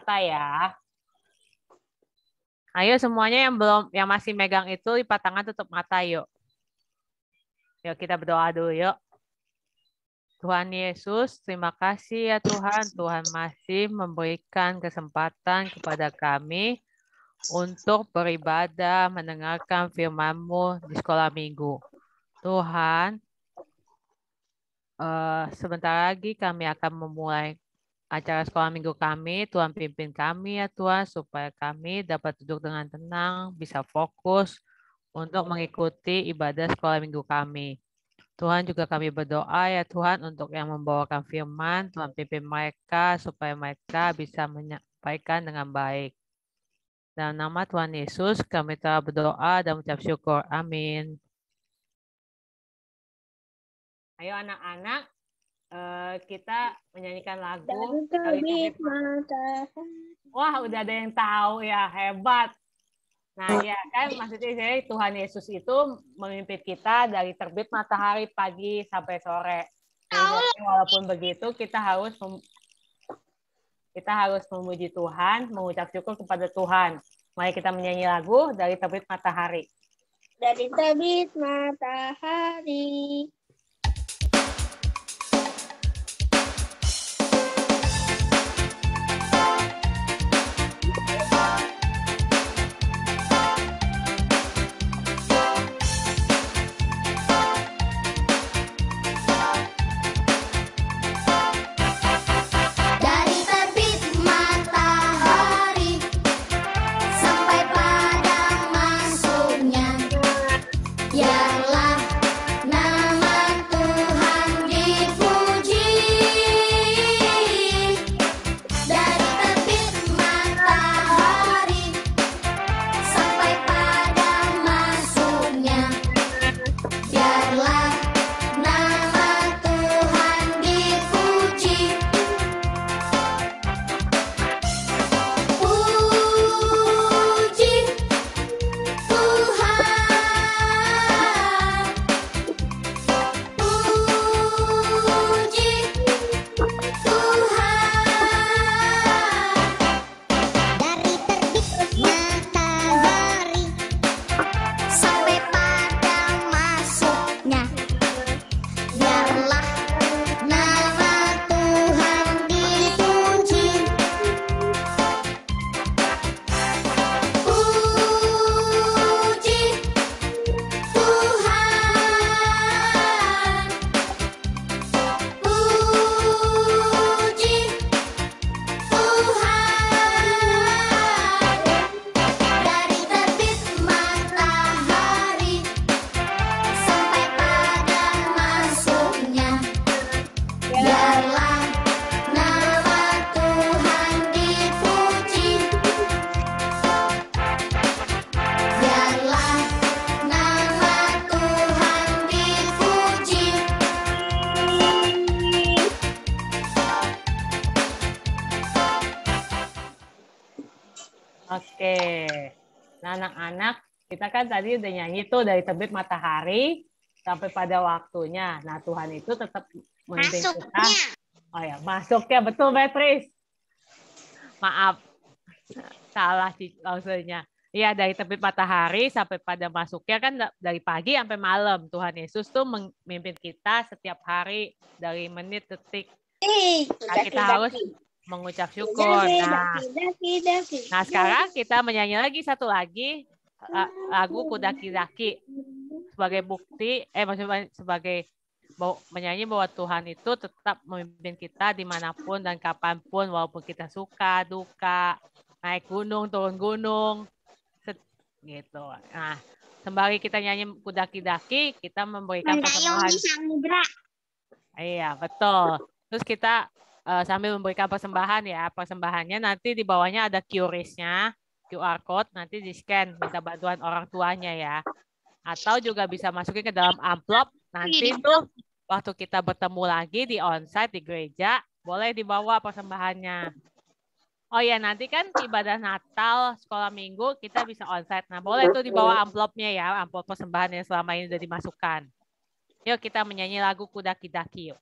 mata ya. Ayo semuanya yang masih megang itu lipat tangan tutup mata yuk. Yuk kita berdoa dulu yuk. Tuhan Yesus, terima kasih ya Tuhan. Tuhan masih memberikan kesempatan kepada kami untuk beribadah, mendengarkan firman-Mu di sekolah minggu. Tuhan, sebentar lagi kami akan memulai acara sekolah minggu kami. Tuhan pimpin kami ya Tuhan, supaya kami dapat duduk dengan tenang, bisa fokus untuk mengikuti ibadah sekolah minggu kami. Tuhan juga kami berdoa ya Tuhan untuk yang membawakan firman, Tuhan pimpin mereka supaya mereka bisa menyampaikan dengan baik. Dalam nama Tuhan Yesus kami telah berdoa dan mengucap syukur. Amin. Ayo anak-anak, kita menyanyikan lagu. Wah, udah ada yang tahu ya, hebat. Nah ya kan maksudnya Tuhan Yesus itu memimpin kita dari terbit matahari pagi sampai sore. Jadi, walaupun begitu kita harus memuji Tuhan, mengucap syukur kepada Tuhan. Mari kita menyanyi lagu dari terbit matahari. Dari terbit matahari. Oke, nah anak-anak kita kan tadi udah nyanyi tuh dari terbit matahari sampai pada waktunya. Nah Tuhan itu tetap memimpin kita. Oh ya, masuknya betul Beatrice. Maaf, salah maksudnya. Iya, dari terbit matahari sampai pada masuknya kan dari pagi sampai malam. Tuhan Yesus tuh memimpin kita setiap hari dari menit, detik. Nah, kita harus mengucap syukur. Nah, sekarang kita menyanyi lagi satu lagi lagu Kudaki-daki sebagai bukti, maksudnya sebagai menyanyi bahwa Tuhan itu tetap memimpin kita dimanapun dan kapanpun, walaupun kita suka, duka, naik gunung, turun gunung, gitu. Nah, sembari kita nyanyi Kudaki-daki, kita memberikan persembahan. Iya, betul. Terus kita sambil memberikan persembahan ya. Persembahannya nanti di bawahnya ada QRIS-nya, QR code, nanti di-scan, minta bantuan orang tuanya ya. Atau juga bisa masukin ke dalam amplop. Nanti tuh waktu kita bertemu lagi di onsite di gereja, boleh dibawa persembahannya. Oh ya, nanti kan ibadah Natal, sekolah minggu, kita bisa onsite. Nah, boleh tuh dibawa amplopnya ya, amplop persembahan yang selama ini sudah dimasukkan. Yuk kita menyanyi lagu Kudaki-daki yuk.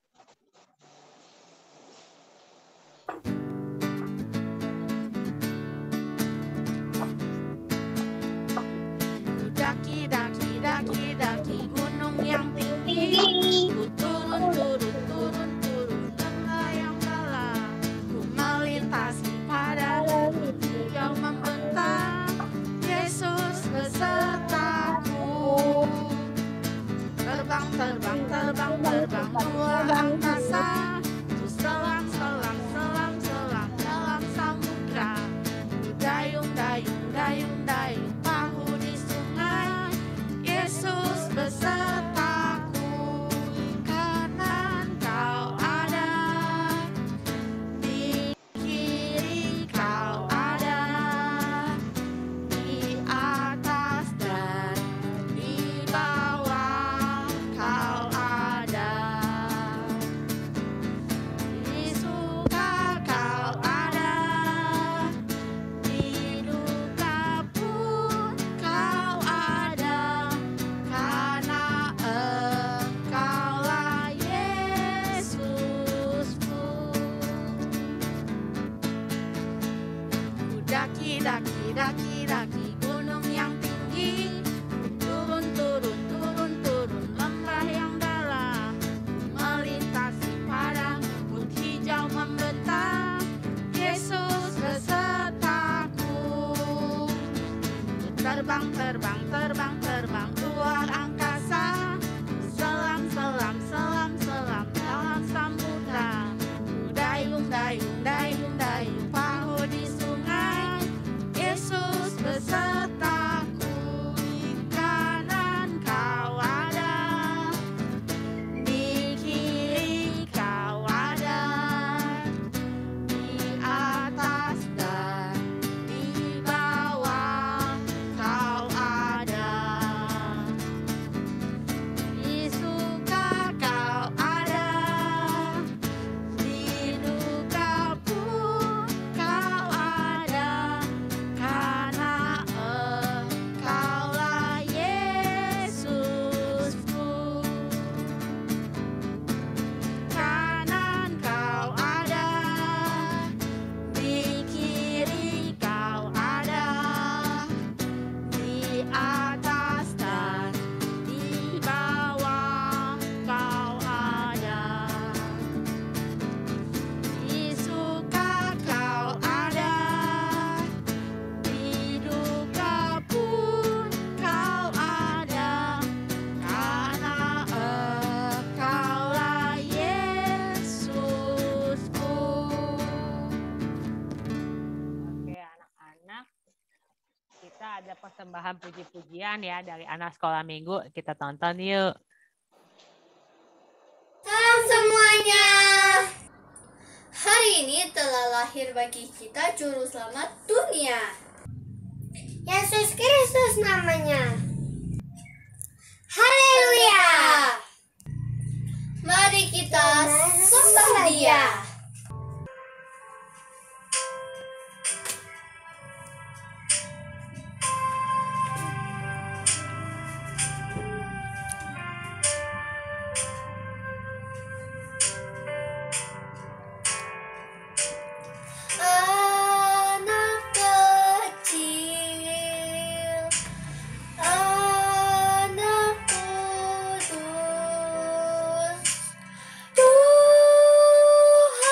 luar angkasa, selam, selam, selam, selam dalam samudra. Dayung, dayung, dayung, dayung, perahu di sungai. Yesus besertaku, kanan kau ada, di kiri kau ada, di atas dan di bawah kau ada, di suka kau ada, di duka pun kau ada, karena Engkaulah Yesusku. Ku daki, daki, daki, daki gunung yang tinggi, turun, turun, turun, turun lembah yang dalam, melintasi padang rumput hijau membentang. Yesus besertaku, terbang, terbang, terbang, terbang luar angkasa, selam, selam, selam, selam dalam samudra. Dayung, dayung, dayung, dayung perahu di sungai. Yesus besertaku, di kanan kau ada, di kiri kau ada, di atas dan di bawah kau ada, di suka kau ada, di duka pun kau ada, karena Engkaulah Yesusku. Kanan kau ada, di kiri kau ada, di atas dan di bawah kau ada, di suka kau ada, di duka pun kau ada, karena Engkaulah Yesusku. Oke, anak-anak, kita ada persembahan puji-pujian ya dari anak sekolah minggu. Kita tonton yuk. Salam semuanya. Hari ini telah lahir bagi kita juru selamat dunia. Yesus Kristus namanya. Haleluya. Mari kita sembah Dia. Anak kecil, anak kudus, Tuhan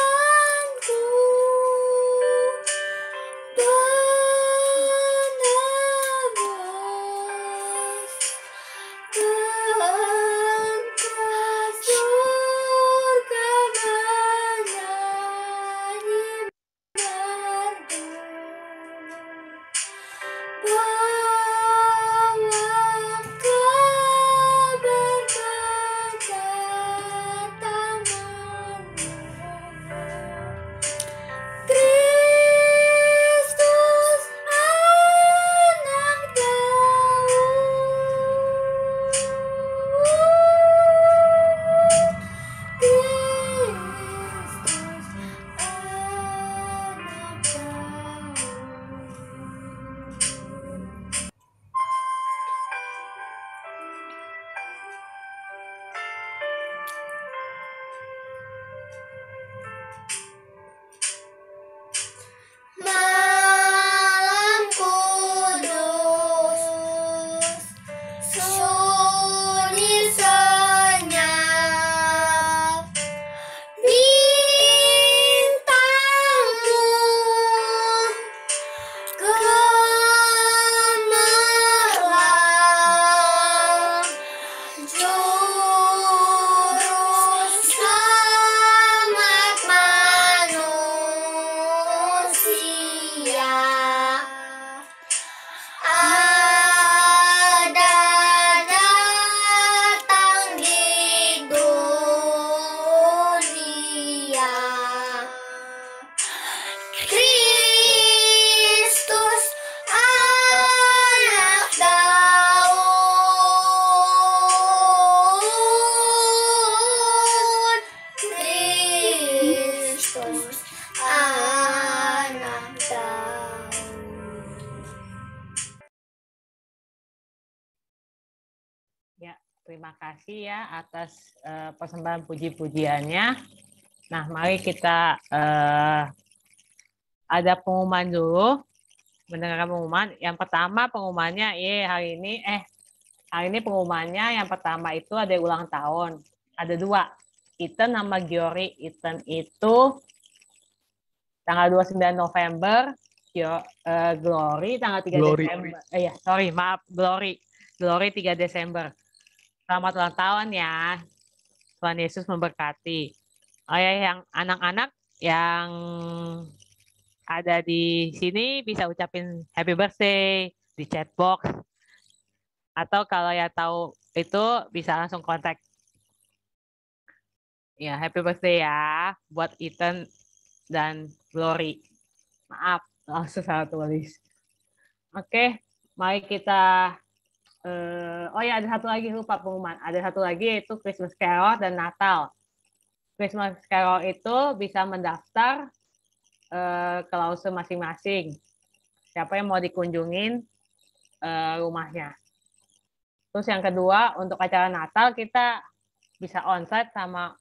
Ya, terima kasih ya atas persembahan puji-pujiannya. Nah, mari kita ada pengumuman dulu. Mendengarkan pengumuman. Yang pertama pengumumannya, hari ini pengumumannya yang pertama itu ada ulang tahun. Ada 2. Ethan sama Giori. Ethan itu tanggal 29 November, Glory tanggal 3 Desember. Glory 3 Desember. Selamat ulang tahun ya. Tuhan Yesus memberkati. Oh ya, yang anak-anak yang ada di sini bisa ucapin happy birthday di chat box. Atau kalau ya tahu itu bisa langsung kontak. Ya, happy birthday ya buat Ethan dan Glory. Maaf, langsung salah tulis. Oke, mari kita ada satu lagi lupa pengumuman. Ada satu lagi yaitu Christmas Carol dan Natal. Christmas Carol itu bisa mendaftar ke Lause masing-masing. Siapa yang mau dikunjungin rumahnya. Terus yang kedua, untuk acara Natal kita bisa onsite sama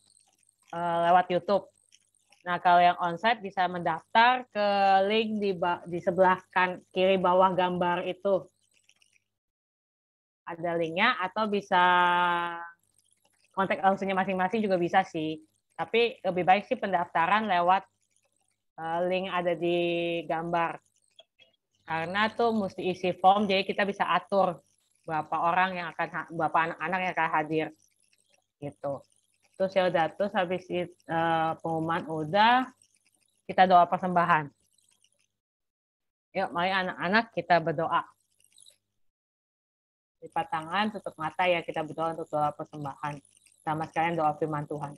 lewat YouTube. Nah, kalau yang onsite bisa mendaftar ke link di sebelah kiri bawah gambar itu. Ada linknya, atau bisa kontak langsungnya masing-masing juga bisa sih. Tapi lebih baik sih pendaftaran lewat link ada di gambar. Karena tuh mesti isi form, jadi kita bisa atur berapa anak-anak yang akan hadir. Gitu. Terus ya udah, terus habis pengumuman udah, kita doa persembahan. Yuk, mari anak-anak kita berdoa. Lipat tangan, tutup mata ya, kita berdoa untuk doa persembahan. Sama sekalian doa firman Tuhan.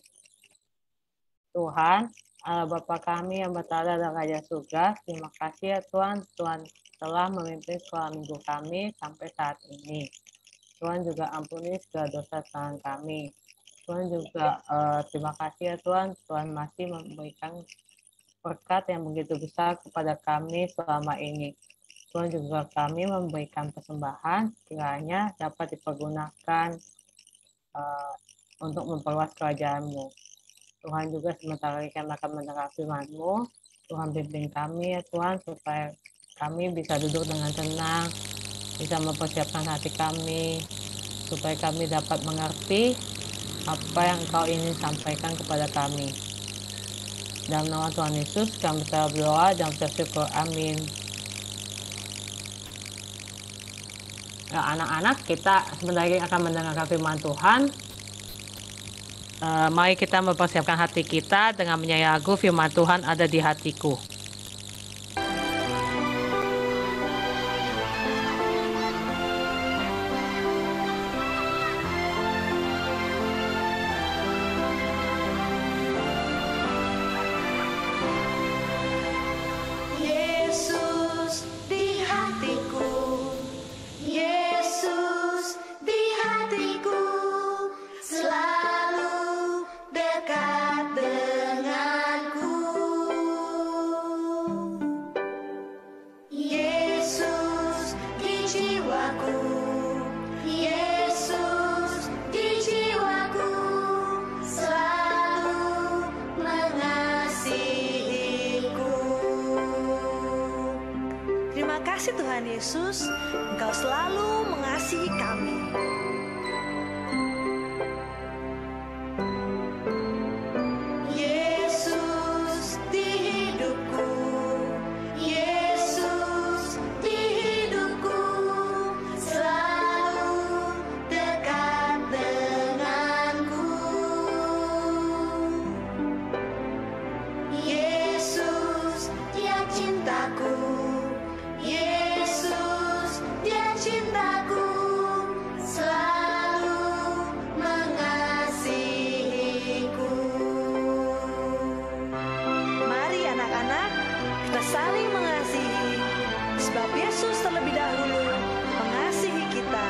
Tuhan, Allah Bapa kami yang berada dalam Raja Surga, terima kasih ya Tuhan, Tuhan telah memimpin sekolah minggu kami sampai saat ini. Tuhan juga ampuni segala dosa kesalahan kami. Tuhan juga terima kasih ya Tuhan, Tuhan masih memberikan berkat yang begitu besar kepada kami selama ini. Tuhan juga kami memberikan persembahan, kiranya dapat dipergunakan untuk memperluas kerajaan-Mu. Tuhan juga sementara kami akan mendengar firman-Mu, Tuhan bimbing kami ya Tuhan, supaya kami bisa duduk dengan tenang, bisa mempersiapkan hati kami, supaya kami dapat mengerti apa yang Engkau ingin sampaikan kepada kami. Dalam nama Tuhan Yesus, kami berdoa dan bersyukur. Amin. Ya, anak-anak, kita sebentar lagi akan mendengarkan firman Tuhan. Mari kita mempersiapkan hati kita dengan menyanyi lagu firman Tuhan ada di hatiku. kasih Tuhan Yesus, Engkau selalu mengasihi kami. Yesus di hidupku, Yesus di hidupku, selalu dekat denganku. Yesus, Dia cintaku. Yesus, Dia cintaku, selalu mengasihiku. Mari anak-anak, kita saling mengasihi, sebab Yesus terlebih dahulu mengasihi kita.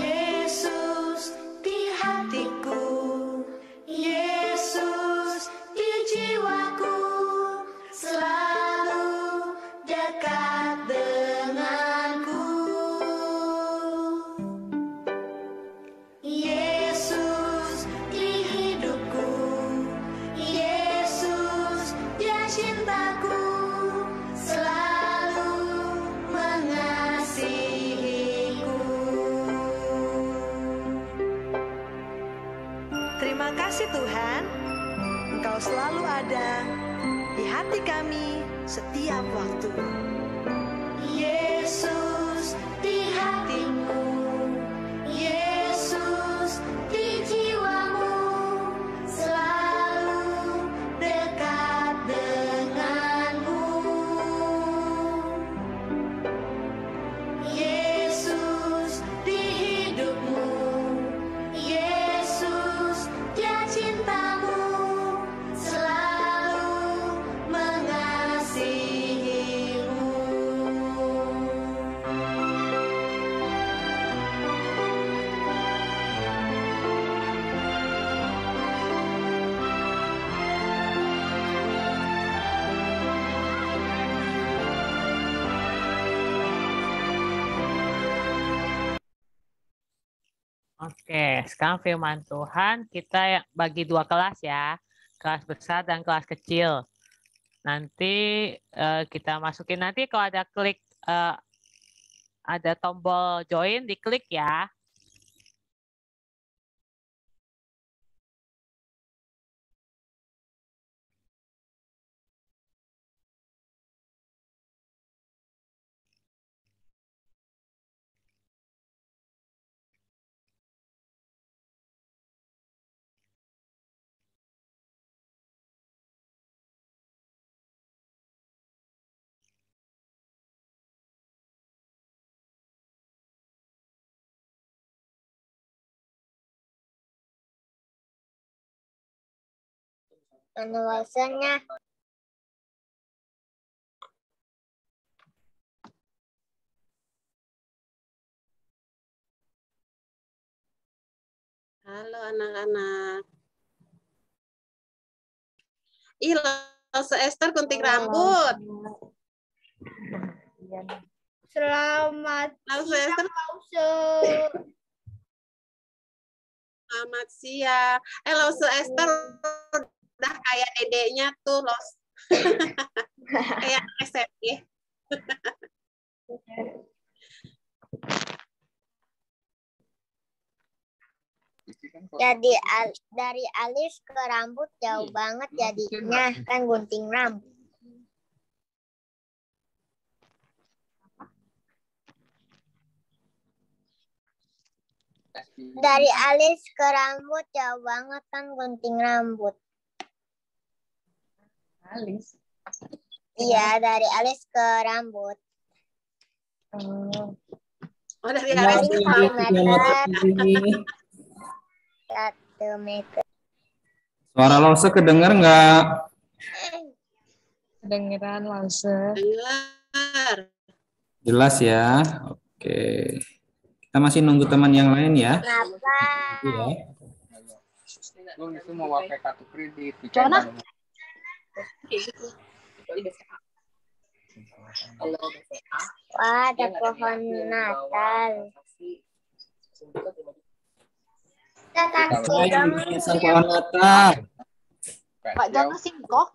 Yesus di hatiku, Yesus di jiwaku, selalu Terima kasih Tuhan, Engkau selalu ada di hati kami setiap waktu. Yesus di hatimu, Yesus di jiwamu, selalu dekat denganmu. Yesus di hidupmu, Yesus dia cintamu, selalu mengasihimu. Oke, sekarang firman Tuhan kita bagi 2 kelas ya, kelas besar dan kelas kecil. Nanti kita masukin, nanti kalau ada klik, ada tombol join, diklik ya. Penulisannya. Halo anak-anak. Ih, Lause Esther gunting rambut. Selamat Lause Esther, Lause. selamat siang. Lause Esther udah kayak dedeknya tuh, kayak SMP. Jadi dari alis ke rambut jauh banget jadinya, kan gunting rambut. Dari alis ke rambut jauh banget kan gunting rambut. Alis. Iya, dari alis ke rambut. Oh, dari alis ke rambut. 1 meter. Suara Lause kedenger nggak? Kedengeran Lause. Dengar. Jelas ya. Oke. Kita masih nunggu teman yang lain ya. Kenapa? Iya. Lu itu mau pakai kartu kredit. Mana? Wah, ada pohon Natal. Kita takut dong. Pohon Natal. Pak jangan sih kok.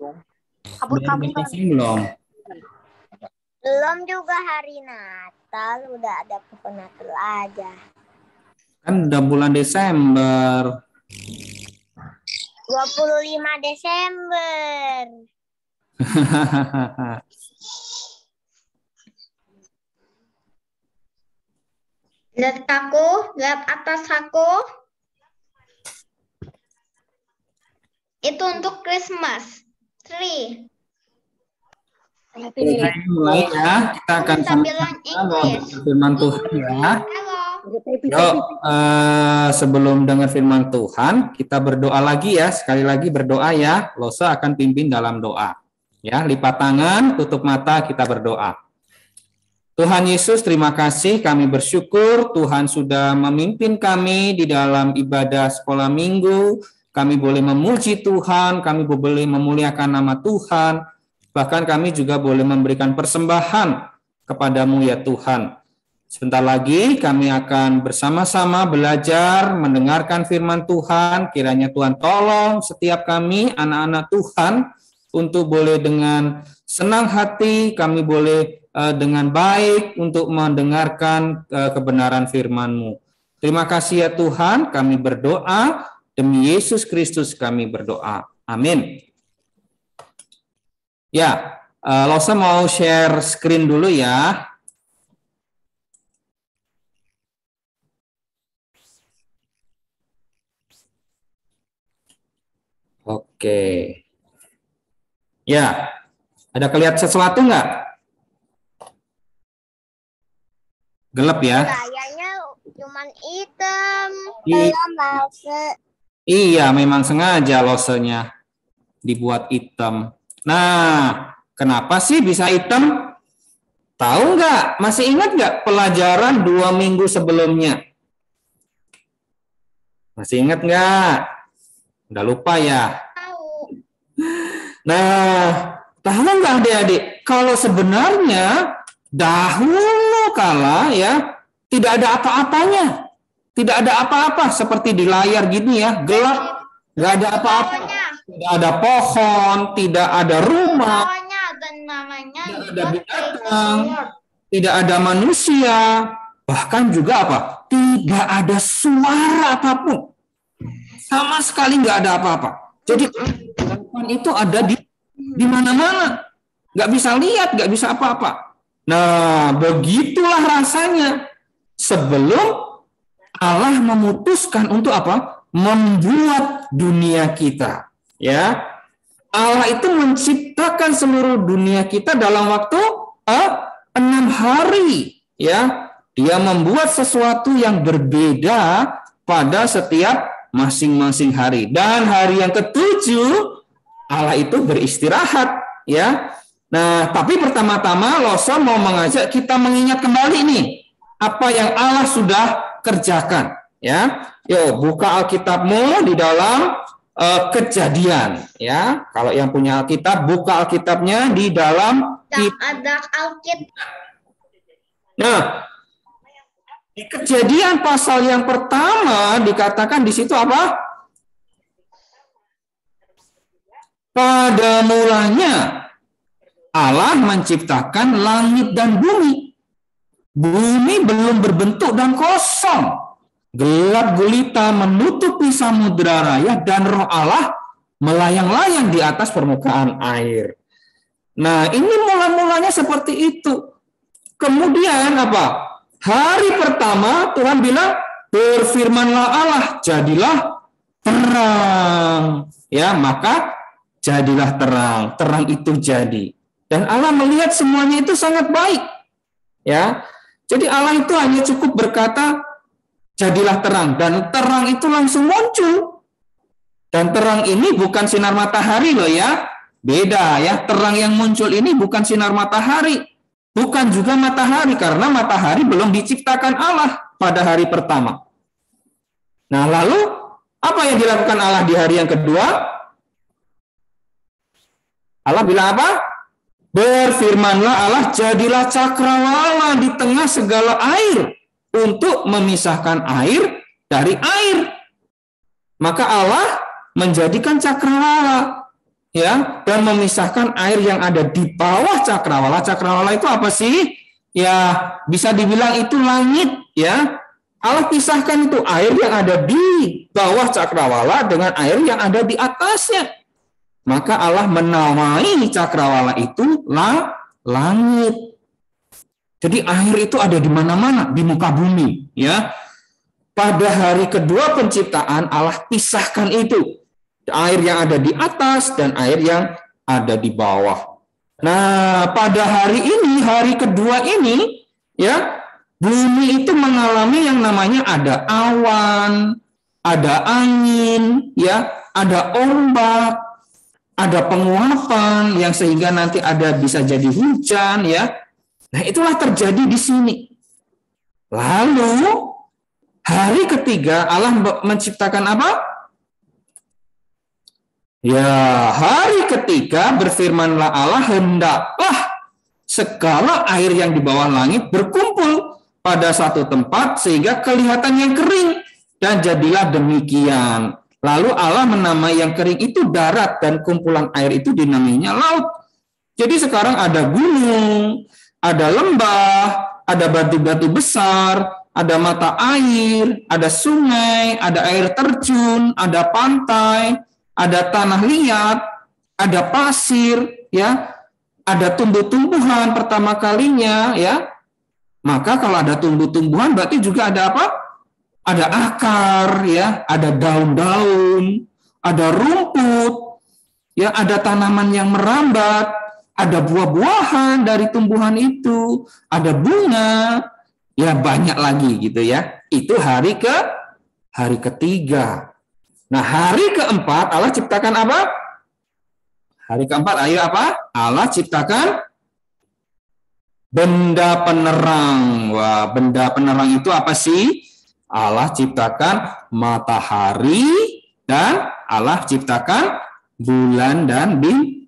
Kabut-kabut belum. Belum juga hari Natal, udah ada pohon Natal aja. Kan udah bulan Desember. 25 Desember. Lihat aku, lihat atas aku. Itu untuk Christmas tree. Kita mulai ya. Kita akan sama-sama firman Tuhan ya. Yuk, sebelum dengar firman Tuhan, kita berdoa lagi ya. Sekali lagi berdoa ya. Lause akan pimpin dalam doa. Ya, lipat tangan, tutup mata, kita berdoa. Tuhan Yesus, terima kasih. Kami bersyukur Tuhan sudah memimpin kami di dalam ibadah sekolah minggu. Kami boleh memuji Tuhan, kami boleh memuliakan nama Tuhan. Bahkan kami juga boleh memberikan persembahan kepadamu ya Tuhan. Sebentar lagi kami akan bersama-sama belajar mendengarkan firman Tuhan. Kiranya Tuhan tolong setiap kami anak-anak Tuhan untuk boleh dengan senang hati, kami boleh dengan baik untuk mendengarkan kebenaran firman-Mu. Terima kasih ya Tuhan, kami berdoa Demi Yesus Kristus kami berdoa. Amin. Ya, Losa mau share screen dulu ya. Oke. Ya, ada kelihatan sesuatu nggak? Gelap ya? Kayaknya cuman hitam. Iya, memang sengaja losenya dibuat hitam. Nah, kenapa sih bisa hitam? Tahu nggak? Masih ingat nggak pelajaran 2 minggu sebelumnya? Masih ingat nggak? Udah lupa ya? Nah, tahu nggak adik-adik? Kalau sebenarnya dahulu kala ya tidak ada apa-apanya, tidak ada apa-apa seperti di layar gini ya, gelap, nggak ada apa-apa, tidak ada pohon, tidak ada rumah, tidak ada binatang, tidak ada manusia, bahkan juga apa? Tidak ada suara apapun, sama sekali nggak ada apa-apa. Jadi Tuhan itu ada di mana-mana, nggak bisa lihat, nggak bisa apa-apa. Nah, begitulah rasanya sebelum Allah memutuskan untuk apa? Membuat dunia kita. Ya, Allah itu menciptakan seluruh dunia kita dalam waktu 6 hari. Ya, Dia membuat sesuatu yang berbeda pada setiap masing-masing hari. Dan hari yang ke-7 Allah itu beristirahat, ya. Nah, tapi pertama-tama Losa mau mengajak kita mengingat kembali nih apa yang Allah sudah kerjakan, ya. Yuk, buka Alkitabmu di dalam Kejadian, ya. Kalau yang punya Alkitab, buka Alkitabnya di dalam Ada Alkitab. Nah, di Kejadian pasal yang pertama dikatakan di situ apa? Pada mulanya Allah menciptakan langit dan bumi. Bumi belum berbentuk dan kosong. Gelap gulita menutupi samudera raya dan roh Allah melayang-layang di atas permukaan air. Nah, ini mula-mulanya seperti itu. Kemudian apa? Hari pertama Tuhan bilang, berfirmanlah Allah, jadilah terang. Ya, maka jadilah terang. Terang itu jadi. Dan Allah melihat semuanya itu sangat baik. Ya. Jadi Allah itu hanya cukup berkata, jadilah terang. Dan terang itu langsung muncul. Dan terang ini bukan sinar matahari loh ya. Beda ya. Terang yang muncul ini bukan sinar matahari. Bukan juga matahari, karena matahari belum diciptakan Allah pada hari pertama. Nah, lalu apa yang dilakukan Allah di hari yang kedua? Allah bilang apa? Berfirmanlah Allah, jadilah cakrawala di tengah segala air untuk memisahkan air dari air. Maka Allah menjadikan cakrawala, ya, dan memisahkan air yang ada di bawah cakrawala. Cakrawala itu apa sih? Ya, bisa dibilang itu langit, ya. Allah pisahkan itu air yang ada di bawah cakrawala dengan air yang ada di atasnya. Maka Allah menamai cakrawala itu langit. Jadi air itu ada di mana-mana di muka bumi, ya. Pada hari kedua penciptaan Allah pisahkan itu. Air yang ada di atas dan air yang ada di bawah. Nah, pada hari ini, hari kedua ini, ya, bumi itu mengalami yang namanya ada awan, ada angin, ya, ada ombak, ada penguapan yang sehingga nanti ada bisa jadi hujan, ya. Nah, itulah terjadi di sini. Lalu hari ketiga Allah menciptakan apa? Ya, hari ketiga berfirmanlah Allah, hendaklah segala air yang di bawah langit berkumpul pada satu tempat sehingga kelihatan yang kering, dan jadilah demikian. Lalu Allah menamai yang kering itu darat dan kumpulan air itu dinamainya laut. Jadi sekarang ada gunung, ada lembah, ada batu-batu besar, ada mata air, ada sungai, ada air terjun, ada pantai, ada tanah liat, ada pasir, ya, ada tumbuh-tumbuhan pertama kalinya, ya. Maka kalau ada tumbuh-tumbuhan berarti juga ada apa? Ada akar, ya, ada daun-daun, ada rumput, ya, ada tanaman yang merambat, ada buah-buahan dari tumbuhan itu, ada bunga, ya banyak lagi gitu ya. Itu hari ketiga. Nah, hari keempat Allah ciptakan apa? Hari keempat, ayo apa? Allah ciptakan benda penerang. Wah, benda penerang itu apa sih? Allah ciptakan matahari dan Allah ciptakan bulan dan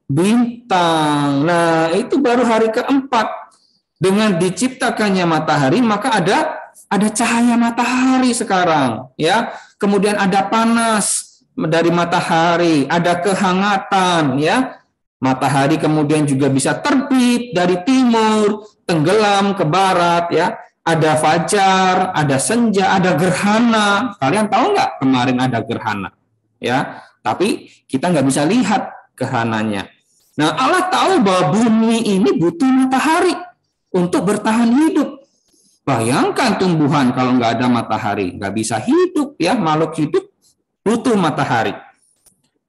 bintang. Nah, itu baru hari keempat. Dengan diciptakannya matahari, maka ada cahaya matahari sekarang, ya. Kemudian ada panas dari matahari, ada kehangatan, ya. Matahari kemudian juga bisa terbit dari timur, tenggelam ke barat, ya. Ada fajar, ada senja, ada gerhana. Kalian tahu nggak kemarin ada gerhana, ya? Tapi kita nggak bisa lihat gerhananya. Nah, Allah tahu bahwa bumi ini butuh matahari untuk bertahan hidup. Bayangkan tumbuhan kalau nggak ada matahari, nggak bisa hidup, ya. Makhluk hidup butuh matahari.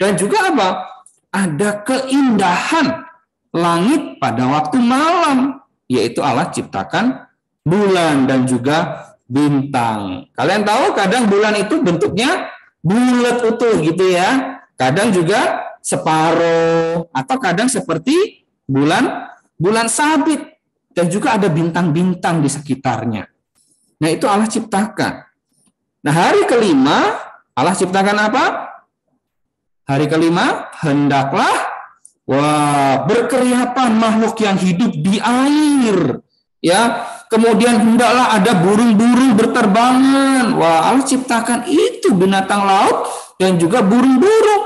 Dan juga apa? Ada keindahan langit pada waktu malam, yaitu Allah ciptakan bulan dan juga bintang. Kalian tahu kadang bulan itu bentuknya bulat utuh gitu ya. Kadang juga separuh atau kadang seperti bulan sabit. Dan juga ada bintang-bintang di sekitarnya. Nah, itu Allah ciptakan. Nah, hari kelima, Allah ciptakan apa? Hari kelima, hendaklah berkeriapan makhluk yang hidup di air. Ya, kemudian hendaklah ada burung-burung berterbangan. Wah, Allah ciptakan itu binatang laut dan juga burung-burung.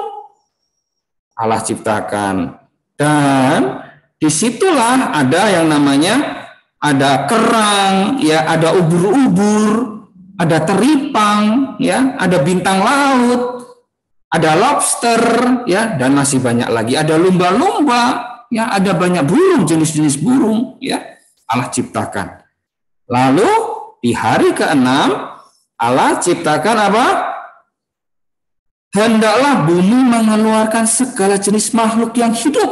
Allah ciptakan. Dan disitulah ada yang namanya ada kerang, ya, ada ubur-ubur, ada teripang, ya, ada bintang laut, ada lobster, ya, dan masih banyak lagi. Ada lumba-lumba, ya, ada banyak burung, jenis-jenis burung, ya, Allah ciptakan. Lalu di hari ke-6 Allah ciptakan apa? Hendaklah bumi mengeluarkan segala jenis makhluk yang hidup,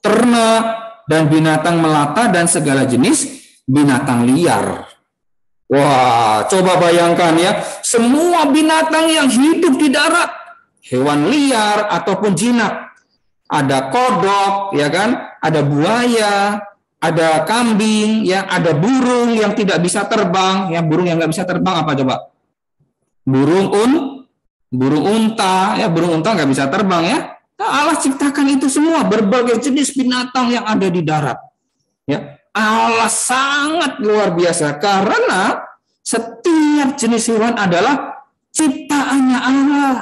ternak dan binatang melata dan segala jenis binatang liar. Wah, coba bayangkan ya, semua binatang yang hidup di darat, hewan liar ataupun jinak. Ada kodok, ya kan? Ada buaya, ada kambing, ya, ada burung yang tidak bisa terbang. Ya, burung yang nggak bisa terbang apa coba? Burung unta, ya, burung unta nggak bisa terbang ya. Nah, Allah ciptakan itu semua, berbagai jenis binatang yang ada di darat. Ya, Allah sangat luar biasa karena setiap jenis hewan adalah ciptaannya Allah.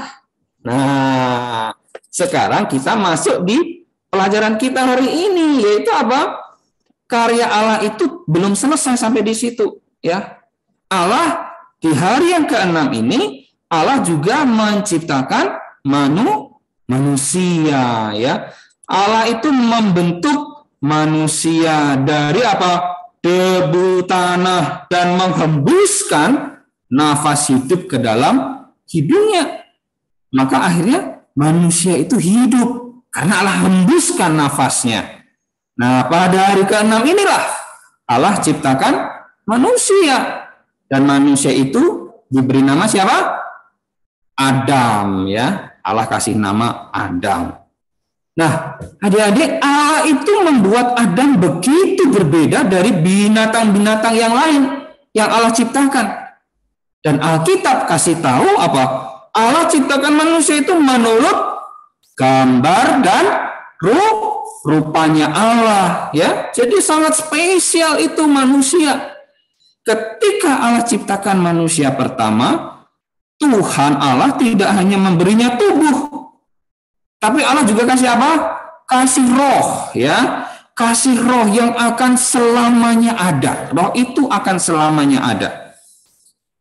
Nah, sekarang kita masuk di pelajaran kita hari ini, yaitu apa? Karya Allah itu belum selesai sampai di situ. Ya, Allah di hari yang ke-6 ini Allah juga menciptakan manusia, ya. Allah itu membentuk manusia dari apa? Debu tanah dan menghembuskan nafas hidup ke dalam hidungnya. Maka akhirnya manusia itu hidup karena Allah hembuskan nafasnya. Nah, pada hari ke-6 inilah Allah ciptakan manusia, dan manusia itu diberi nama siapa? Adam, ya. Allah kasih nama Adam. Nah, adik-adik, Allah itu membuat Adam begitu berbeda dari binatang-binatang yang lain yang Allah ciptakan. Dan Alkitab kasih tahu apa? Allah ciptakan manusia itu menurut gambar dan rupanya Allah, ya. Jadi sangat spesial itu manusia. Ketika Allah ciptakan manusia pertama, Tuhan Allah tidak hanya memberinya tubuh, tapi Allah juga kasih apa? Kasih roh, ya. Kasih roh yang akan selamanya ada. Roh itu akan selamanya ada.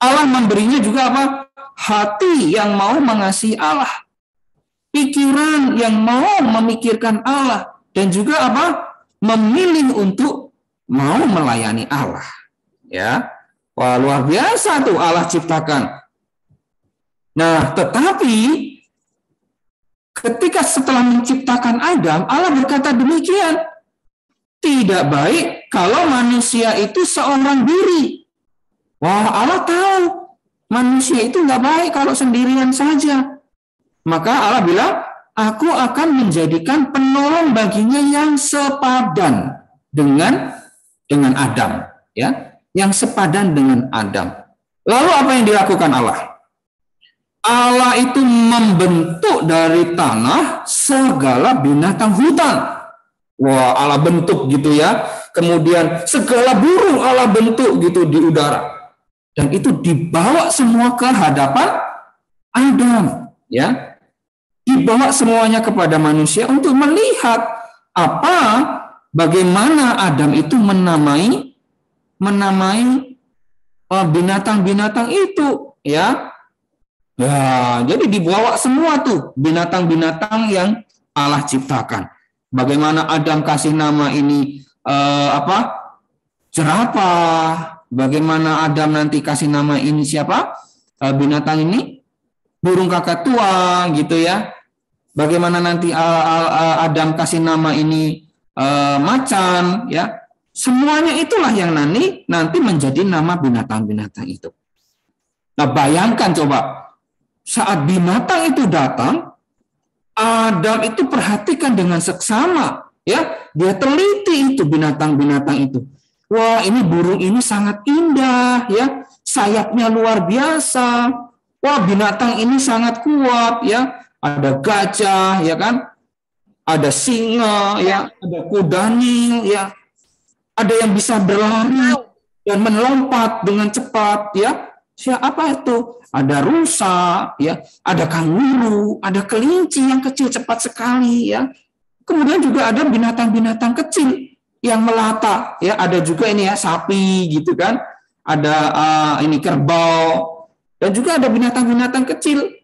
Allah memberinya juga apa? Hati yang mau mengasihi Allah, pikiran yang mau memikirkan Allah, dan juga apa? Memilih untuk mau melayani Allah. Ya, wah luar biasa tuh Allah ciptakan. Nah, tetapi ketika setelah menciptakan Adam, Allah berkata demikian, tidak baik kalau manusia itu seorang diri. Wah, Allah tahu manusia itu nggak baik kalau sendirian saja. Maka Allah bilang, aku akan menjadikan penolong baginya yang sepadan dengan Adam, ya, yang sepadan dengan Adam. Lalu apa yang dilakukan Allah? Allah itu membentuk dari tanah segala binatang hutan. Wah, Allah bentuk gitu ya. Kemudian segala burung Allah bentuk gitu di udara. Dan itu dibawa semua ke hadapan Adam, ya. Dibawa semuanya kepada manusia untuk melihat bagaimana Adam itu menamai binatang-binatang itu, ya. Ya, jadi dibawa semua tuh binatang-binatang yang Allah ciptakan. Bagaimana Adam kasih nama ini jerapah. Bagaimana Adam nanti kasih nama ini siapa? Binatang ini burung kakatua gitu ya. Bagaimana nanti Adam kasih nama ini macan ya. Semuanya itulah yang nanti menjadi nama binatang-binatang itu. Nah, bayangkan coba saat binatang itu datang, Adam itu perhatikan dengan seksama ya. Dia teliti itu binatang-binatang itu. Wah, ini burung ini sangat indah ya, sayapnya luar biasa. Wah, binatang ini sangat kuat ya. Ada gajah ya kan, ada singa ya, ada kuda Nil ya, ada yang bisa berlari dan melompat dengan cepat ya. Siapa itu? Ada rusa ya, ada kanguru, ada kelinci yang kecil cepat sekali ya. Kemudian juga ada binatang-binatang kecil yang melata ya, ada juga ini ya sapi gitu kan, ada ini kerbau, dan juga ada binatang-binatang kecil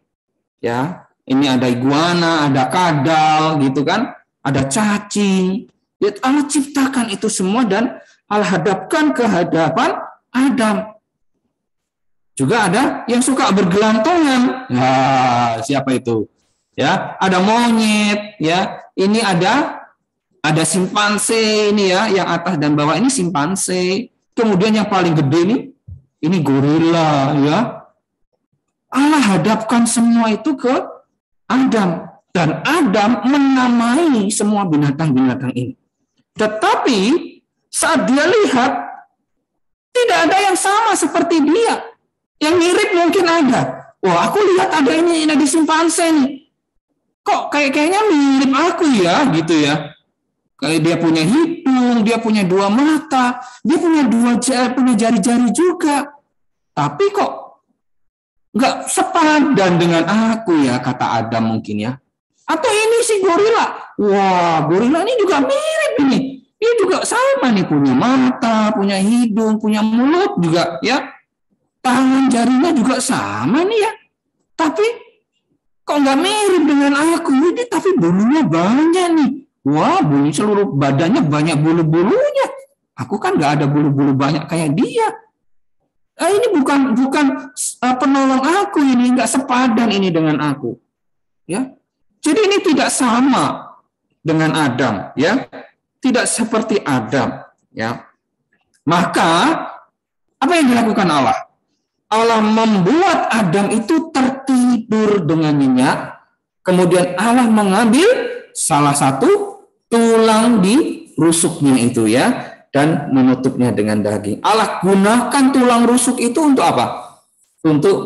ya, ini ada iguana, ada kadal gitu kan, ada cacing ya. Allah ciptakan itu semua dan Allah hadapkan ke hadapan Adam. Juga ada yang suka bergelantungan, nah siapa itu ya, ada monyet ya, ini ada simpanse ini ya, yang atas dan bawah ini simpanse. Kemudian yang paling gede ini gorila ya. Allah hadapkan semua itu ke Adam, dan Adam menamai semua binatang-binatang ini. Tetapi saat dia lihat tidak ada yang sama seperti dia. Yang mirip mungkin ada. Wah, aku lihat ada ini di simpanse nih. Kok kayaknya mirip aku ya gitu ya. Kayak dia punya hidung, dia punya dua mata, dia punya punya jari-jari juga. Tapi kok nggak sepadan dengan aku ya, kata Adam mungkin ya. Atau ini si gorila. Wah, gorila ini juga mirip ini. Dia juga sama nih, punya mata, punya hidung, punya mulut juga ya. Tangan jarinya juga sama nih ya. Tapi kok nggak mirip dengan aku ini, tapi bulunya banyak nih. Wah, bulu seluruh badannya banyak bulu-bulunya. Aku kan nggak ada bulu-bulu banyak kayak dia. Ini bukan penolong aku ini, nggak sepadan ini dengan aku. Ya, jadi ini tidak sama dengan Adam, ya, tidak seperti Adam, ya. Maka apa yang dilakukan Allah? Allah membuat Adam itu tertidur dengan nyenyak. Kemudian Allah mengambil salah satu tulang di rusuknya itu ya, dan menutupnya dengan daging. Allah gunakan tulang rusuk itu untuk apa? Untuk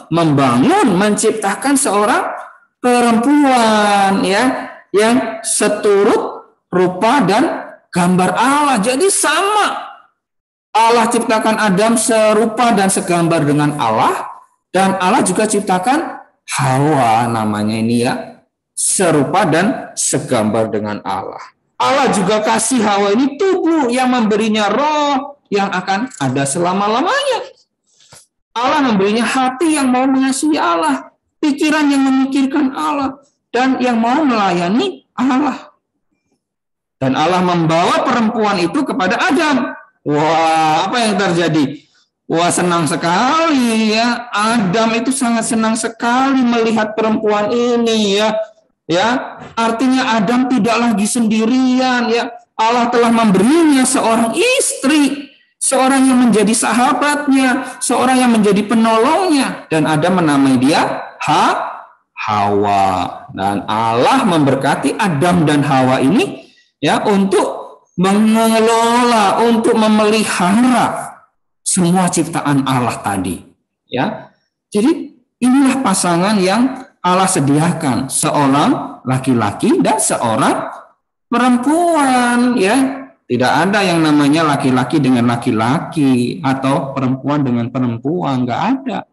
membangun, menciptakan seorang perempuan ya, yang seturut rupa dan gambar Allah. Jadi sama. Allah ciptakan Adam serupa dan segambar dengan Allah, dan Allah juga ciptakan Hawa namanya ini ya, serupa dan segambar dengan Allah. Allah juga kasih Hawa ini tubuh yang memberinya roh yang akan ada selama-lamanya. Allah memberinya hati yang mau mengasihi Allah, pikiran yang memikirkan Allah, dan yang mau melayani Allah. Dan Allah membawa perempuan itu kepada Adam. Wah, apa yang terjadi? Wah, senang sekali ya. Adam itu sangat senang sekali melihat perempuan ini ya. Ya, artinya Adam tidak lagi sendirian ya. Allah telah memberinya seorang istri, seorang yang menjadi sahabatnya, seorang yang menjadi penolongnya, dan Adam menamai dia Hawa. Dan Allah memberkati Adam dan Hawa ini ya untuk mengelola, untuk memelihara semua ciptaan Allah tadi. Ya, jadi inilah pasangan yang Allah sediakan, seorang laki-laki dan seorang perempuan, ya. Tidak ada yang namanya laki-laki dengan laki-laki atau perempuan dengan perempuan, nggak ada.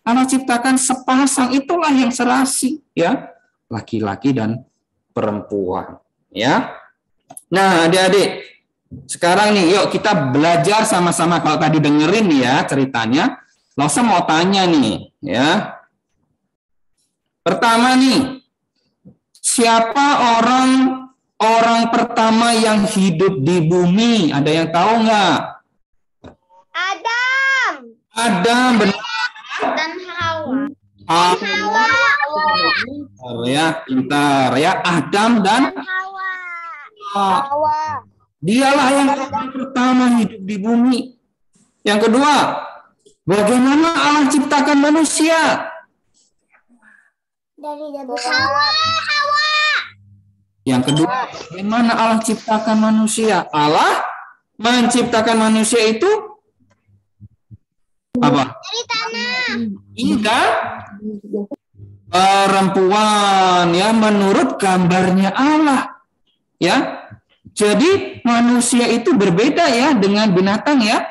Allah ciptakan sepasang, itulah yang serasi, ya, laki-laki dan perempuan, ya. Nah, adik-adik, sekarang nih, yuk kita belajar sama-sama. Kalau tadi dengerin nih ya ceritanya, Lausa mau tanya nih, ya. Pertama nih, siapa orang pertama yang hidup di bumi? Ada yang tahu nggak? Adam, benar. Dan Hawa. Hawa. Ya, pintar ya. Adam dan Hawa. Dialah yang pertama hidup di bumi. Yang kedua, bagaimana Allah ciptakan manusia? Dari Hawa. Yang kedua, bagaimana Allah ciptakan manusia? Allah menciptakan manusia itu apa? Dari tanah. Indah, perempuan ya, menurut gambarnya Allah. Ya, jadi manusia itu berbeda ya dengan binatang ya.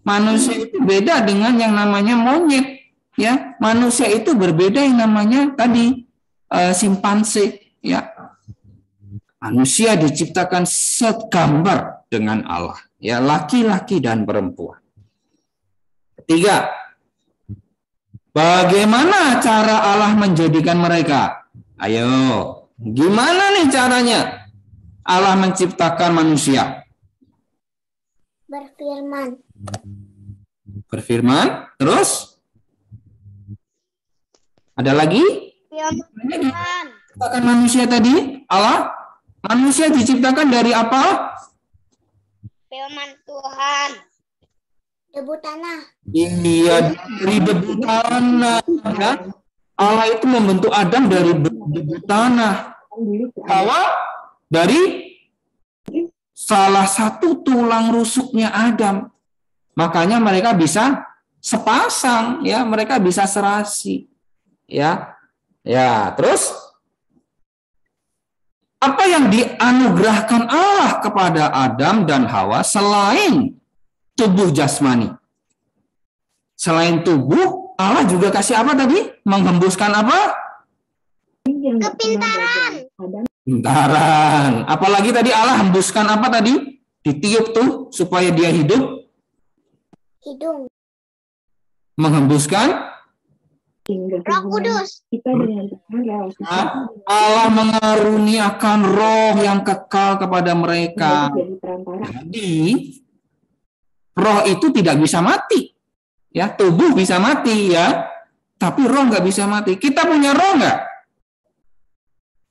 Manusia itu beda dengan yang namanya monyet. Ya, manusia itu berbeda yang namanya tadi simpanse. Ya. Manusia diciptakan segambar dengan Allah, ya, laki-laki dan perempuan. Ketiga, bagaimana cara Allah menjadikan mereka? Ayo, gimana nih caranya Allah menciptakan manusia? Berfirman, terus? Ada lagi? Ciptakan manusia tadi, Allah. Manusia diciptakan dari apa? Firman Tuhan. Debu tanah. Iya, dari debu tanah. Ya. Allah itu membentuk Adam dari debu tanah. Hawa dari salah satu tulang rusuknya Adam. Makanya mereka bisa sepasang, ya, mereka bisa serasi. Ya. Ya, terus apa yang dianugerahkan Allah kepada Adam dan Hawa selain tubuh jasmani? Selain tubuh, Allah juga kasih apa tadi? Menghembuskan apa? Kepintaran. Pintaran. Apalagi tadi Allah hembuskan apa tadi? Ditiup tuh supaya dia hidup. Hidung. Menghembuskan Roh Kudus. Allah mengaruniakan roh yang kekal kepada mereka. Jadi roh itu tidak bisa mati. Ya, tubuh bisa mati ya, tapi roh nggak bisa mati. Kita punya roh nggak?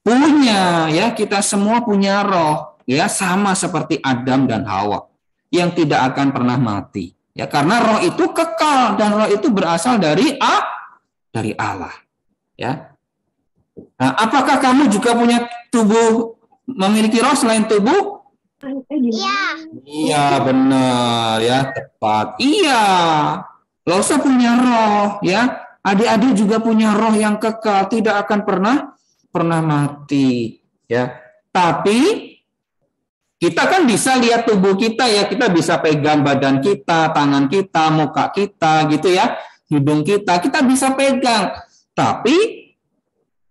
Punya ya, kita semua punya roh ya, sama seperti Adam dan Hawa yang tidak akan pernah mati. Ya, karena roh itu kekal dan roh itu berasal dari Allah, ya. Nah, apakah kamu juga punya tubuh, memiliki roh selain tubuh? Iya. Iya, benar, ya, tepat. Iya, Lausa punya roh, ya. Adik-adik juga punya roh yang kekal, tidak akan pernah mati, ya. Tapi kita kan bisa lihat tubuh kita, ya. Kita bisa pegang badan kita, tangan kita, muka kita, gitu ya. Hidung kita bisa pegang, tapi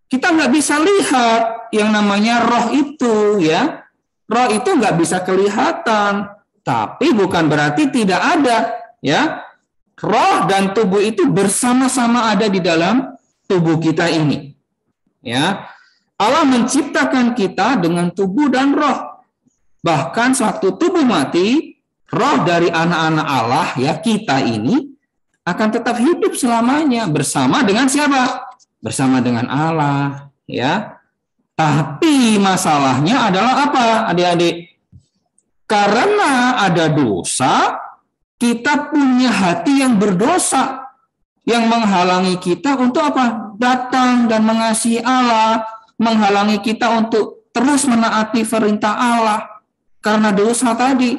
kita nggak bisa lihat yang namanya roh itu, ya. Roh itu nggak bisa kelihatan, tapi bukan berarti tidak ada, ya. roh dan tubuh itu bersama-sama ada di dalam tubuh kita ini. Ya. Allah menciptakan kita dengan tubuh dan roh. Bahkan waktu tubuh mati, roh dari anak-anak Allah, ya, kita ini akan tetap hidup selamanya bersama dengan siapa? Bersama dengan Allah, ya. Tapi masalahnya adalah apa, adik-adik? Karena ada dosa, kita punya hati yang berdosa, yang menghalangi kita untuk apa? Datang dan mengasihi Allah, menghalangi kita untuk terus menaati perintah Allah. Karena dosa tadi,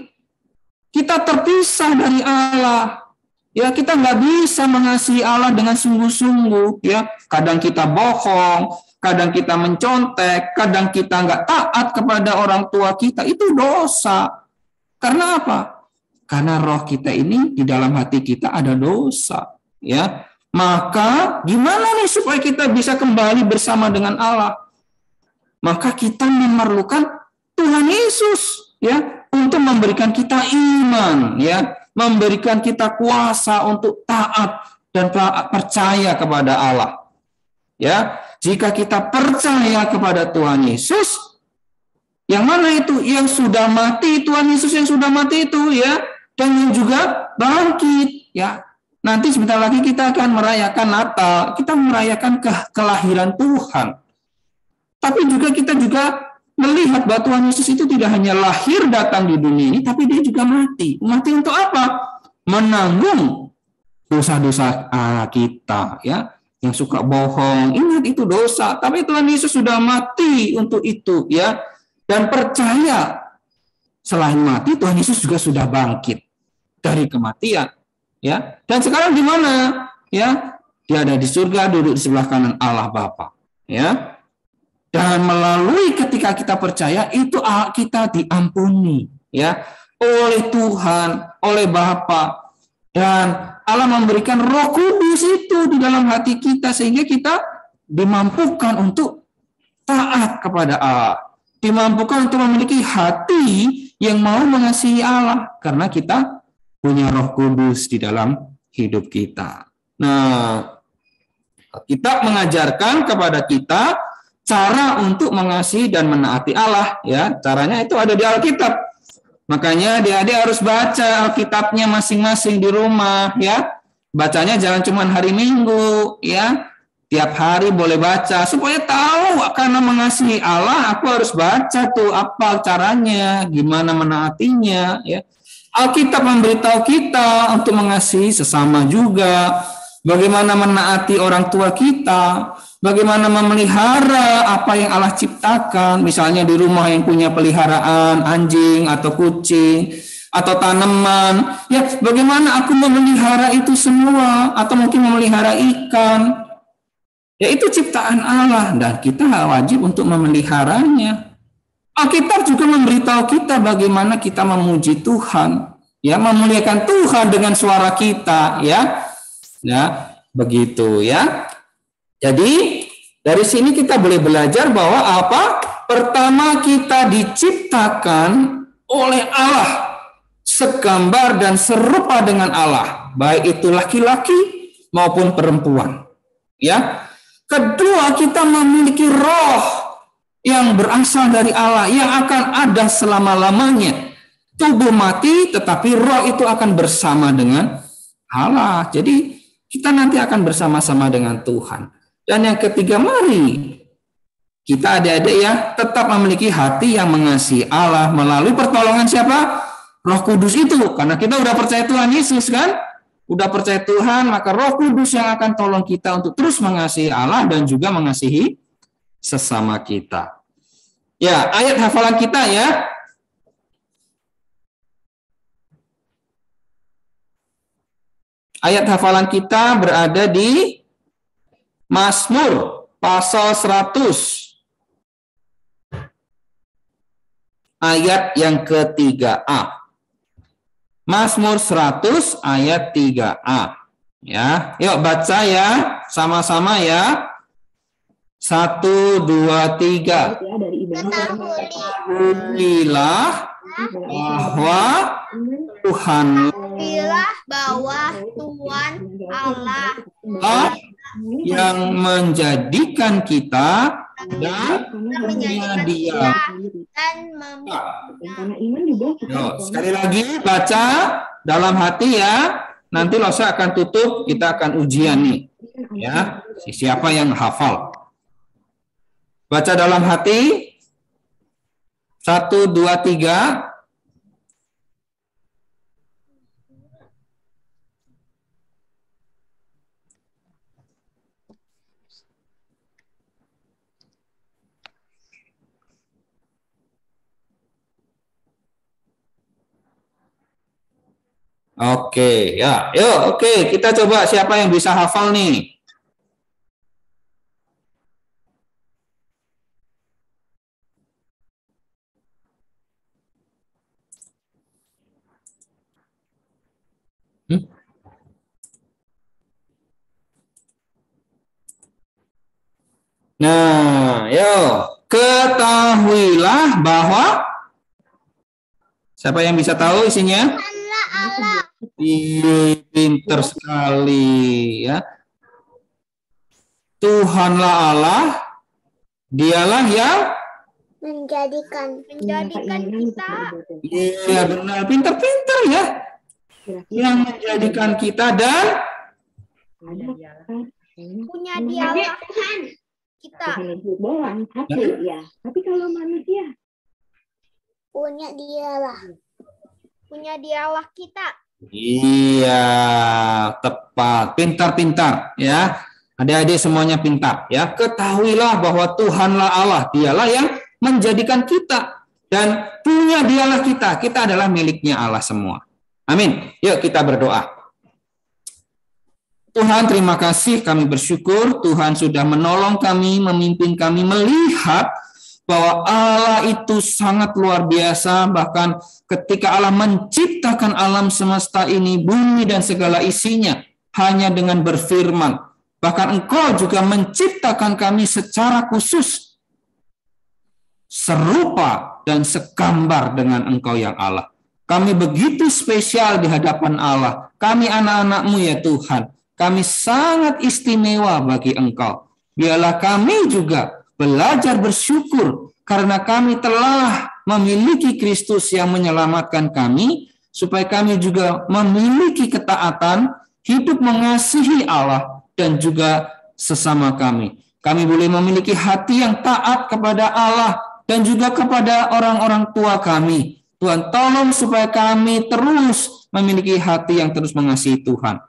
kita terpisah dari Allah. Ya, kita nggak bisa mengasihi Allah dengan sungguh-sungguh. Ya, kadang kita bohong, kadang kita mencontek, kadang kita nggak taat kepada orang tua kita. Itu dosa. Karena apa? Karena roh kita ini di dalam hati kita ada dosa. Ya, maka gimana nih supaya kita bisa kembali bersama dengan Allah? Maka kita memerlukan Tuhan Yesus, ya, untuk memberikan kita iman, ya, memberikan kita kuasa untuk taat dan percaya kepada Allah. Ya, jika kita percaya kepada Tuhan Yesus, yang mana itu? Yang sudah mati, Tuhan Yesus yang sudah mati itu, ya, dan yang juga bangkit, ya. Nanti sebentar lagi kita akan merayakan Natal, kita merayakan kelahiran Tuhan. Tapi juga kita juga melihat bahwa Tuhan Yesus itu tidak hanya lahir datang di dunia ini, tapi dia juga mati. Mati untuk apa? Menanggung dosa-dosa kita, ya, yang suka bohong. Ingat itu dosa, tapi Tuhan Yesus sudah mati untuk itu, ya. Dan percaya selain mati, Tuhan Yesus juga sudah bangkit dari kematian, ya. Dan sekarang di mana? Ya, dia ada di surga, duduk di sebelah kanan Allah Bapa, ya. Dan melalui ketika kita percaya itu kita diampuni, ya, oleh Tuhan, oleh Bapa, dan Allah memberikan Roh Kudus itu di dalam hati kita sehingga kita dimampukan untuk taat kepada Allah, dimampukan untuk memiliki hati yang mau mengasihi Allah karena kita punya Roh Kudus di dalam hidup kita. Nah, Alkitab mengajarkan kepada kita cara untuk mengasihi dan menaati Allah, ya. Caranya itu ada di Alkitab. Makanya adik-adik harus baca Alkitabnya masing-masing di rumah, ya. Bacanya jangan cuma hari Minggu, ya. Tiap hari boleh baca supaya tahu karena mengasihi Allah aku harus baca tuh apa caranya, gimana menaatinya, ya. Alkitab memberitahu kita untuk mengasihi sesama juga, bagaimana menaati orang tua kita, bagaimana memelihara apa yang Allah ciptakan, misalnya di rumah yang punya peliharaan anjing atau kucing atau tanaman, ya bagaimana aku memelihara itu semua, atau mungkin memelihara ikan, ya itu ciptaan Allah dan kita wajib untuk memeliharanya. Alkitab juga memberitahu kita bagaimana kita memuji Tuhan, ya, memuliakan Tuhan dengan suara kita, ya, begitu, ya. Jadi dari sini kita boleh belajar bahwa apa? Pertama kita diciptakan oleh Allah segambar dan serupa dengan Allah, baik itu laki-laki maupun perempuan. Ya. Kedua, kita memiliki roh yang berasal dari Allah yang akan ada selama-lamanya. Tubuh mati tetapi roh itu akan bersama dengan Allah. Jadi kita nanti akan bersama-sama dengan Tuhan. Dan yang ketiga, mari kita adik-adik ya tetap memiliki hati yang mengasihi Allah melalui pertolongan siapa? Roh Kudus itu. Karena kita udah percaya Tuhan Yesus kan? Udah percaya Tuhan, maka Roh Kudus yang akan tolong kita untuk terus mengasihi Allah dan juga mengasihi sesama kita. Ya, ayat hafalan kita ya. Ayat hafalan kita berada di Mazmur pasal 100 ayat yang ke-3a. Mazmur 100 ayat 3a. Ya, yuk baca ya, sama-sama ya. 1, 2, 3. Ketahuilah bahwa Tuhan Ketahuilah bahwa Tuhan Allah yang menjadikan kita dan punya Dia. Sekali lagi baca dalam hati ya. Nanti Losa akan tutup, kita akan ujian nih. Ya, siapa yang hafal? Baca dalam hati. 1, 2, 3. Oke, ya, yuk, oke, kita coba siapa yang bisa hafal nih? Nah, yuk, ketahuilah bahwa siapa yang bisa tahu isinya? Pinter sekali ya. Tuhanlah Allah, Dialah yang menjadikan kita. Iya benar, pinter-pinter ya. Yang menjadikan kita dan Punya Dialah kita. Tapi kalau manusia punya Dialah kita. Iya, tepat. Pintar-pintar ya. Adik-adik semuanya pintar ya. Ketahuilah bahwa Tuhanlah Allah, Dialah yang menjadikan kita dan punya Dialah kita. Kita adalah miliknya Allah semua. Amin. Yuk kita berdoa. Tuhan, terima kasih, kami bersyukur Tuhan sudah menolong kami, memimpin kami melihat bahwa Allah itu sangat luar biasa. Bahkan ketika Allah menciptakan alam semesta ini, bumi dan segala isinya, hanya dengan berfirman. Bahkan Engkau juga menciptakan kami secara khusus, serupa dan segambar dengan Engkau yang Allah. Kami begitu spesial di hadapan Allah. Kami anak-anak-Mu ya Tuhan. Kami sangat istimewa bagi Engkau. Biarlah kami juga belajar bersyukur karena kami telah memiliki Kristus yang menyelamatkan kami, supaya kami juga memiliki ketaatan, hidup mengasihi Allah dan juga sesama kami. Kami boleh memiliki hati yang taat kepada Allah dan juga kepada orang-orang tua kami. Tuhan, tolong supaya kami terus memiliki hati yang terus mengasihi Tuhan.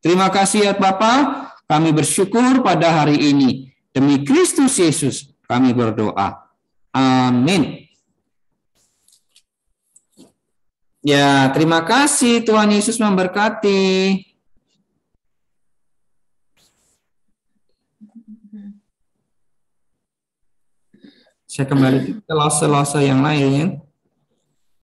Terima kasih ya Bapa, kami bersyukur pada hari ini. Demi Kristus Yesus kami berdoa. Amin. Ya, terima kasih. Tuhan Yesus memberkati. Saya kembali ke lase-lase yang lain.